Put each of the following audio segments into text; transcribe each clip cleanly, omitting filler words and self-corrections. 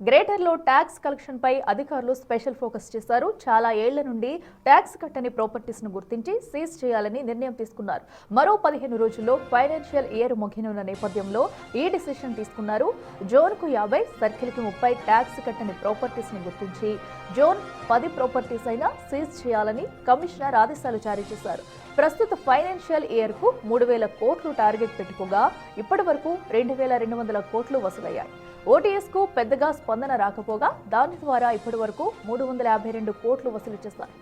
గ్రేటర్లో tax collection పై అధికారులు special focus చేశారు. చాలా ఏళ్ల నుండి ట్యాక్స్ కట్టని ప్రాపర్టీస్ ను గుర్తించి సీజ్ చేయాలని నిర్ణయం తీసుకున్నారు. మరో 15 రోజుల్లో ఫైనాన్షియల్ ఇయర్ ముగియనున్న నేపథ్యంలో ఈ డిసిషన్ తీసుకున్నారు. జోన్ కు 50, సర్కిల్ కి 30 ట్యాక్స్ కట్టని ప్రాపర్టీస్ ను గుర్తించి జోన్ 10 ప్రాపర్టీస్ అయినా సీజ్ చేయాలని కమిషనర్ ఆదేశాలు జారీ చేశారు. ప్రస్తుత ఫైనాన్షియల్ ఇయర్ కు 3,000 కోట్లు టార్గెట్ పెట్టుకోగా ఇప్పటి వరకు 2,200 కోట్లు వసూలయ్యాయి. ఓటీఎస్ కు పెద్దగా స్పందన రాకపోగా దాని ద్వారా ఇప్పటి వరకు 352 కోట్లు వసూలు చేశారు.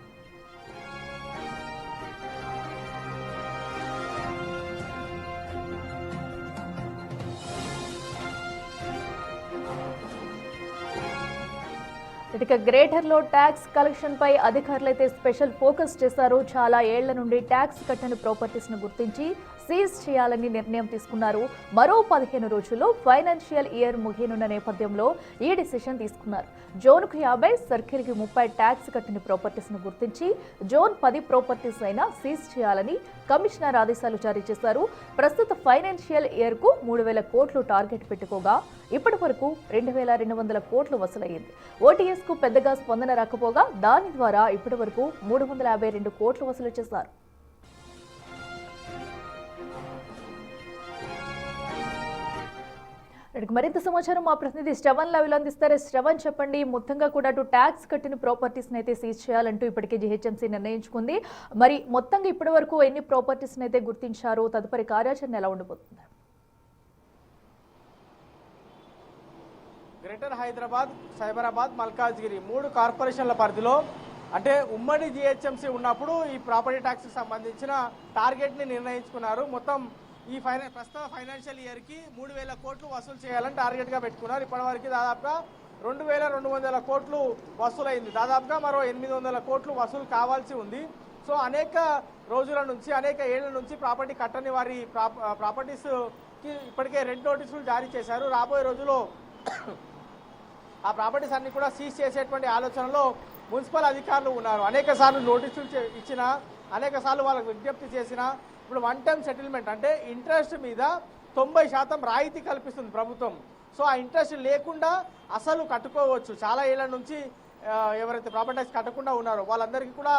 ఇక గ్రేటర్లో ట్యాక్స్ కలెక్షన్ పై అధికారులైతే స్పెషల్ ఫోకస్ చేశారు. చాలా ఏళ్ల నుండి ట్యాక్స్ కట్టని ప్రాపర్టీస్ ను గుర్తించి సీజ్ చేయాలని నిర్ణయం తీసుకున్నారు. మరో 15 రోజుల్లో ఫైనాన్షియల్ ఇయర్ ముగియనున్న నేపథ్యంలో ఈ డిసిషన్ తీసుకున్నారు. జోన్ కు 50, సర్కిల్ కి 30 ట్యాక్స్ కట్టని ప్రాపర్టీస్ ను గుర్తించి జోన్ 10 ప్రాపర్టీస్ అయినా సీజ్ చేయాలని కమిషనర్ ఆదేశాలు జారీ చేశారు. ప్రస్తుత ఫైనాన్షియల్ ఇయర్ కు 3,000 కోట్లు టార్గెట్ పెట్టుకోగా ఇప్పటి వరకు 2,200 కోట్లు వసూలయ్యింది. ఓటీఎస్ కు పెద్దగా స్పందన రాకపోగా దాని ద్వారా ఇప్పటి వరకు 352 కోట్లు వసూలు చేశారు. మరింత సమాచారం మా ప్రతినిధి శ్రవణ్ లైవ్ అందిస్తారు. శ్రవణ్, చెప్పండి, మొత్తంగా కూడా ట్యాక్స్ కట్టిన ప్రాపర్టీస్ అయితే సీజ్ చేయాలంటూ ఇప్పటికే జీహెచ్ఎంసీ నిర్ణయించుకుంది. మరి మొత్తంగా ఇప్పటి వరకు ఎన్ని ప్రాపర్టీస్ అయితే గుర్తించారు? తదుపరి కార్యాచరణ ఎలా ఉండబోతుంది? గ్రేటర్ హైదరాబాద్, సైబరాబాద్, మల్కాజ్గిరి 3 కార్పొరేషన్ల పరిధిలో అంటే ఉమ్మడి జీహెచ్ఎంసీ ఉన్నప్పుడు ఈ ప్రాపర్టీ ట్యాక్స్కి సంబంధించిన టార్గెట్ని నిర్ణయించుకున్నారు. మొత్తం ఈ ప్రస్తుత ఫైనాన్షియల్ ఇయర్కి 3,000 కోట్లు వసూలు చేయాలని టార్గెట్గా పెట్టుకున్నారు. ఇప్పటివరకు దాదాపుగా 2,200 కోట్లు వసూలైంది. దాదాపుగా మరో 800 కోట్లు వసూలు కావాల్సి ఉంది. సో అనేక రోజుల నుంచి, అనేక ఏళ్ల నుంచి ప్రాపర్టీ కట్టని వారి ప్రాపర్టీస్కి ఇప్పటికే రెడ్ నోటీసులు జారీ చేశారు. రాబోయే రోజుల్లో ఆ ప్రాపర్టీస్ అన్ని కూడా సీజ్ చేసేటువంటి ఆలోచనలో మున్సిపల్ అధికారులు ఉన్నారు. అనేక సార్లు నోటీసులు ఇచ్చినా, అనేక సార్లు వాళ్ళకు విజ్ఞప్తి చేసినా ఇప్పుడు 1 టైం సెటిల్మెంట్ అంటే ఇంట్రెస్ట్ మీద 90% రాయితీ కల్పిస్తుంది ప్రభుత్వం. సో ఆ ఇంట్రెస్ట్ లేకుండా అసలు కట్టుకోవచ్చు. చాలా ఏళ్ల నుంచి ఎవరైతే ప్రాపర్టీ ట్యాక్స్ కట్టకుండా ఉన్నారో వాళ్ళందరికీ కూడా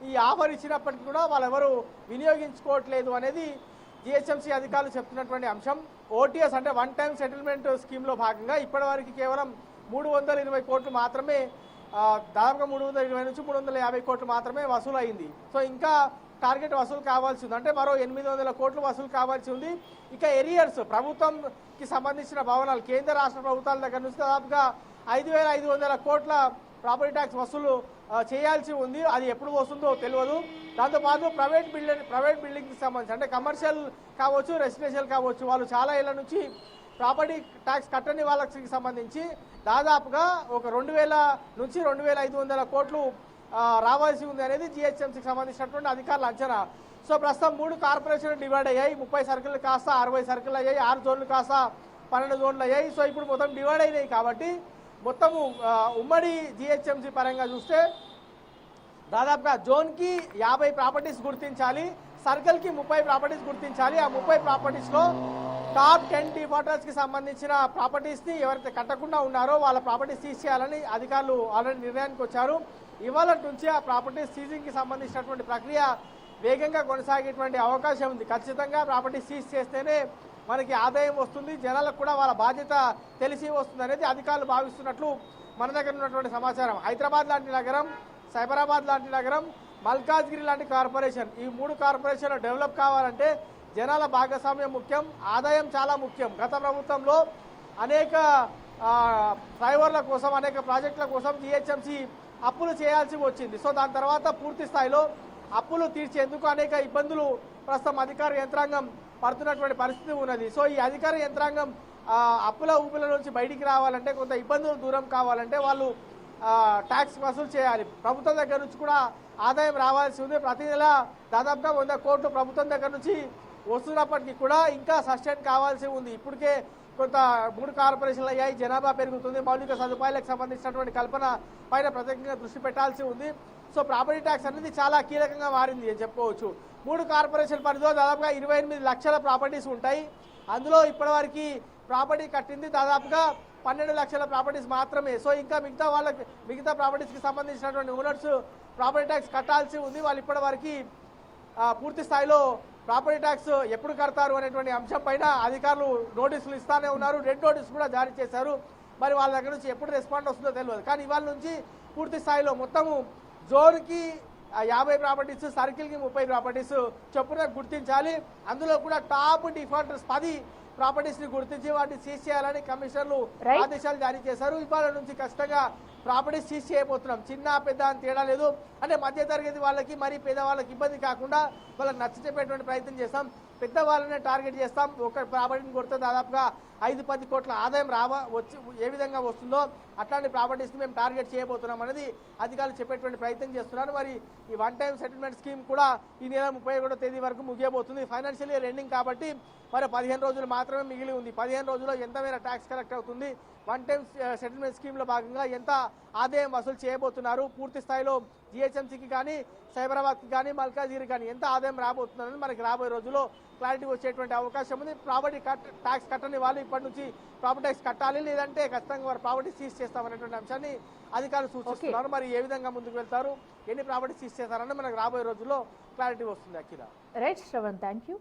ఈ ఆఫర్ ఇచ్చినప్పటికీ కూడా వాళ్ళెవరు వినియోగించుకోవట్లేదు అనేది జిహెచ్ఎంసీ అధికారులు చెప్తున్నటువంటి అంశం. ఓటీఎస్ అంటే 1 టైం సెటిల్మెంట్ స్కీమ్లో భాగంగా ఇప్పటివరకు కేవలం 320 కోట్లు మాత్రమే, దాదాపుగా 320 నుంచి 350 కోట్లు మాత్రమే వసూలు అయింది. సో ఇంకా టార్గెట్ వసూలు కావాల్సి ఉంది. అంటే మరో 800 కోట్లు వసూలు కావాల్సి ఉంది. ఇక ఎరియర్స్ ప్రభుత్వంకి సంబంధించిన భవనాలు, కేంద్ర రాష్ట్ర ప్రభుత్వాల దగ్గర నుంచి దాదాపుగా 5,500 కోట్ల ప్రాపర్టీ ట్యాక్స్ వసూలు చేయాల్సి ఉంది. అది ఎప్పుడు వస్తుందో తెలియదు. దాంతోపాటు ప్రైవేట్ బిల్డింగ్కి సంబంధించి అంటే కమర్షియల్ కావచ్చు, రెసిడెన్షియల్ కావచ్చు, వాళ్ళు చాలా ఏళ్ల నుంచి ప్రాపర్టీ ట్యాక్స్ కట్టని వాళ్ళకి సంబంధించి దాదాపుగా ఒక 2,000 నుంచి 2,500 కోట్లు రావాల్సి ఉంది అనేది జిహెచ్ఎంసీకి సంబంధించినటువంటి అధికారుల అంచనా. సో ప్రస్తుతం 3 కార్పొరేషన్లు డివైడ్ అయ్యాయి. 30 సర్కిల్ కాస్త 60 సర్కిల్ అయ్యాయి. 6 జోన్లు కాస్త 12 జోన్లు అయ్యాయి. సో ఇప్పుడు మొత్తం డివైడ్ అయినాయి కాబట్టి మొత్తము ఉమ్మడి జిహెచ్ఎంసీ పరంగా చూస్తే దాదాపుగా జోన్కి 50 ప్రాపర్టీస్ గుర్తించాలి, సర్కిల్కి 30 ప్రాపర్టీస్ గుర్తించాలి. ఆ 30 ప్రాపర్టీస్లో టాప్ 10 డిఫాల్టర్స్కి సంబంధించిన ప్రాపర్టీస్ని ఎవరైతే కట్టకుండా ఉన్నారో వాళ్ళ ప్రాపర్టీస్ సీజ్ చేయాలని అధికారులు ఆల్రెడీ నిర్ణయానికి వచ్చారు. ఇవాళ నుంచి ఆ ప్రాపర్టీస్ సీజింగ్కి సంబంధించినటువంటి ప్రక్రియ వేగంగా కొనసాగేటువంటి అవకాశం ఉంది. ఖచ్చితంగా ప్రాపర్టీ సీజ్ చేస్తేనే మనకి ఆదాయం వస్తుంది, జనాలకు కూడా వాళ్ళ బాధ్యత తెలిసి వస్తుంది అనేది అధికారులు భావిస్తున్నట్లు మన దగ్గర ఉన్నటువంటి సమాచారం. హైదరాబాద్ లాంటి నగరం, సైబరాబాద్ లాంటి నగరం, మల్కాజ్గిరి లాంటి కార్పొరేషన్, ఈ 3 కార్పొరేషన్లు డెవలప్ కావాలంటే జనాల భాగస్వామ్యం ముఖ్యం, ఆదాయం చాలా ముఖ్యం. గత ప్రభుత్వంలో అనేక ఫ్లైఓవర్ల కోసం, అనేక ప్రాజెక్టుల కోసం జిహెచ్ఎంసీ అప్పులు చేయాల్సి వచ్చింది. సో దాని తర్వాత పూర్తి స్థాయిలో అప్పులు తీర్చేందుకు అనేక ఇబ్బందులు ప్రస్తుతం అధికార యంత్రాంగం పడుతున్నటువంటి పరిస్థితి ఉన్నది. సో ఈ అధికార యంత్రాంగం అప్పుల ఊపుల నుంచి బయటికి రావాలంటే, కొంత ఇబ్బందులు దూరం కావాలంటే వాళ్ళు ట్యాక్స్ వసూలు చేయాలి. ప్రభుత్వం దగ్గర నుంచి కూడా ఆదాయం రావాల్సి ఉంది. ప్రతి నెల దాదాపుగా 100 కోట్లు ప్రభుత్వం దగ్గర నుంచి వస్తున్నప్పటికీ కూడా ఇంకా సస్టైన్ కావాల్సి ఉంది. ఇప్పటికే కొంత 3 కార్పొరేషన్లు అయ్యాయి, జనాభా పెరుగుతుంది, మౌలిక సదుపాయాలకు సంబంధించినటువంటి కల్పన పైన ప్రత్యేకంగా దృష్టి పెట్టాల్సి ఉంది. సో ప్రాపర్టీ ట్యాక్స్ అనేది చాలా కీలకంగా మారింది అని చెప్పుకోవచ్చు. 3 కార్పొరేషన్ పరిధిలో దాదాపుగా 28 లక్షల ప్రాపర్టీస్ ఉంటాయి. అందులో ఇప్పటివరకు ప్రాపర్టీ కట్టింది దాదాపుగా 12 లక్షల ప్రాపర్టీస్ మాత్రమే. సో ఇంకా మిగతా ప్రాపర్టీస్కి సంబంధించినటువంటి ఓనర్స్ ప్రాపర్టీ ట్యాక్స్ కట్టాల్సి ఉంది. వాళ్ళు ఇప్పటి వరకు పూర్తి స్థాయిలో ప్రాపర్టీ ట్యాక్స్ ఎప్పుడు కడతారు అనేటువంటి అంశం పైన అధికారులు నోటీసులు ఇస్తానే ఉన్నారు. రెడ్ నోటీస్ కూడా జారీ చేశారు. మరి వాళ్ళ దగ్గర నుంచి ఎప్పుడు రెస్పాండ్ వస్తుందో తెలియదు. కానీ ఇవాళ నుంచి పూర్తి స్థాయిలో మొత్తము జోన్కి 50 ప్రాపర్టీస్, సర్కిల్కి 30 ప్రాపర్టీస్ చొప్పున గుర్తించాలి. అందులో కూడా టాప్ డిఫాల్టర్స్ 10 ప్రాపర్టీస్ని గుర్తించి వాటిని సీజ్ చేయాలని కమిషనర్లు ఆదేశాలు జారీ చేశారు. ఇవాళ నుంచి ఖచ్చితంగా ప్రాపర్టీస్ సీజ్ చేయబోతున్నాం. చిన్న పెద్ద అని తేడా లేదు. అంటే మధ్యతరగతి వాళ్ళకి మరి పేదవాళ్ళకి ఇబ్బంది కాకుండా వాళ్ళకి నచ్చ చెప్పేటువంటి ప్రయత్నం చేస్తాం. పెద్దవాళ్ళనే టార్గెట్ చేస్తాం. ఒక ప్రాపర్టీని కొడితే దాదాపుగా 5-10 కోట్ల ఆదాయం వచ్చి ఏ విధంగా వస్తుందో అట్లాంటి ప్రాపర్టీస్ని మేము టార్గెట్ చేయబోతున్నాం అనేది అధికారులు చెప్పేటువంటి ప్రయత్నం చేస్తున్నారు. మరి ఈ వన్ టైం సెటిల్మెంట్ స్కీమ్ కూడా ఈ నెల 31వ తేదీ వరకు ముగియబోతుంది. ఫైనాన్షియల్ ఇయర్ ఎండింగ్ కాబట్టి మరి 15 రోజులు మాత్రమే మిగిలి ఉంది. 15 రోజుల్లో ఎంత మేర ట్యాక్స్ కలెక్ట్ అవుతుంది, వన్ టైం సెటిల్మెంట్ స్కీమ్లో భాగంగా ఎంత ఆదాయం వసూలు చేయబోతున్నారు, పూర్తి స్థాయిలో జిహెచ్ఎంసీకి కానీ సైబరాబాద్కి కానీ మల్కాజ్గిరి కానీ ఎంత ఆదాయం రాబోతుందని మనకి రాబోయే రోజుల్లో క్లారిటీ వచ్చేటువంటి అవకాశం ఉంది. ప్రాపర్టీ ట్యాక్స్ కట్టని వాళ్ళు ఇప్పటి నుంచి ప్రాపర్టీ ట్యాక్స్ కట్టాలి, లేదంటే ఖచ్చితంగా వారు ప్రాపర్టీ సీజ్ చేస్తామనేటువంటి అంశాన్ని అధికారులు సూచిస్తున్నారు. మరి ఏ విధంగా ముందుకు వెళ్తారు, ఎన్ని ప్రాపర్టీ సీజ్ చేస్తారని మనకు రాబోయే రోజుల్లో క్లారిటీ వస్తుంది. Akhila. Right Shravan, thank you.